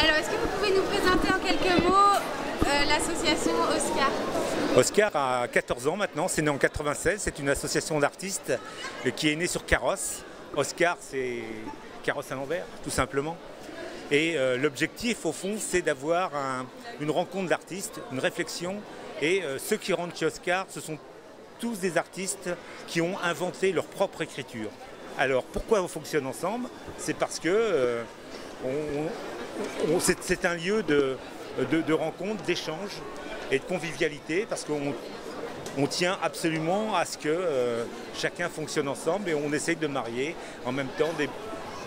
Alors, est-ce que vous pouvez nous présenter en quelques mots l'association Oscar? Oscar a 14 ans maintenant, c'est né en 96, c'est une association d'artistes qui est née sur Carrosse. Oscar, c'est Carrosse à l'envers, tout simplement. Et l'objectif, au fond, c'est d'avoir une rencontre d'artistes, une réflexion. Et ceux qui rentrent chez Oscar, ce sont tous des artistes qui ont inventé leur propre écriture. Alors, pourquoi on fonctionne ensemble? C'est parce que c'est un lieu de rencontre, d'échange et de convivialité, parce qu'on tient absolument à ce que chacun fonctionne ensemble et on essaye de marier en même temps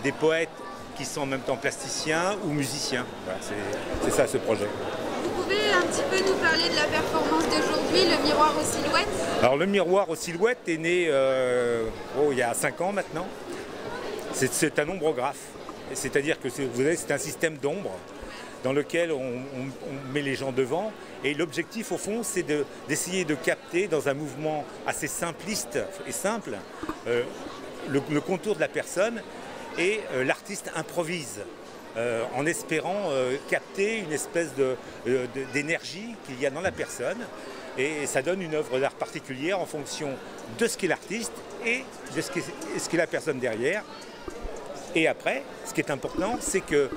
des poètes qui sont en même temps plasticiens ou musiciens. Voilà, c'est ça ce projet. Vous pouvez un petit peu nous parler de la performance d'aujourd'hui, le miroir aux silhouettes? Alors le miroir aux silhouettes est né il y a 5 ans maintenant. C'est un ombrographe, c'est-à-dire que c'est un système d'ombre dans lequel on met les gens devant. Et l'objectif, au fond, c'est d'essayer de capter dans un mouvement assez simpliste et simple le contour de la personne, et l'artiste improvise en espérant capter une espèce d'énergie qu'il y a dans la personne. Et ça donne une œuvre d'art particulière en fonction de ce qu'est l'artiste et de ce qu'est la personne derrière. Et après, ce qui est important, c'est qu'il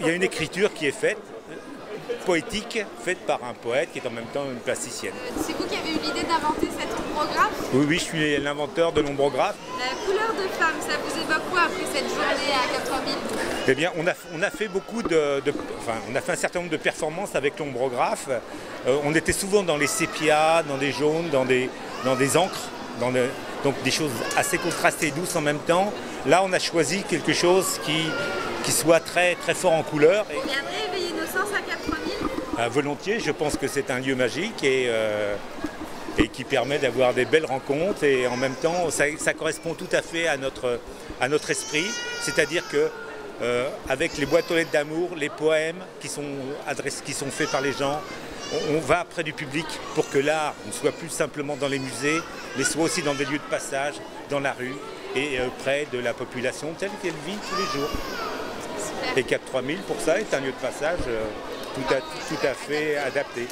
y a une écriture qui est faite, poétique, faite par un poète qui est en même temps une plasticienne. C'est vous qui avez eu l'idée d'inventer cet ombrographe? Oui, je suis l'inventeur de l'ombrographe. La couleur de femme, ça vous évoque quoi après cette journée à 80 000? Eh bien, on a fait on a fait un certain nombre de performances avec l'ombrographe. On était souvent dans les sépias, dans des jaunes, dans des encres, donc des choses assez contrastées et douces en même temps. Là, on a choisi quelque chose qui soit très, très fort en couleur. Vous viendrez éveiller nos sens à 80 000? Volontiers, je pense que c'est un lieu magique et qui permet d'avoir des belles rencontres, et en même temps ça correspond tout à fait à notre esprit, c'est-à-dire que avec les boîtes aux lettres d'amour, les poèmes qui sont faits par les gens, on va près du public pour que l'art ne soit plus simplement dans les musées, mais soit aussi dans des lieux de passage, dans la rue et près de la population telle qu'elle vit tous les jours. Super. Et Cap 3000 pour ça est un lieu de passage tout à fait adapté.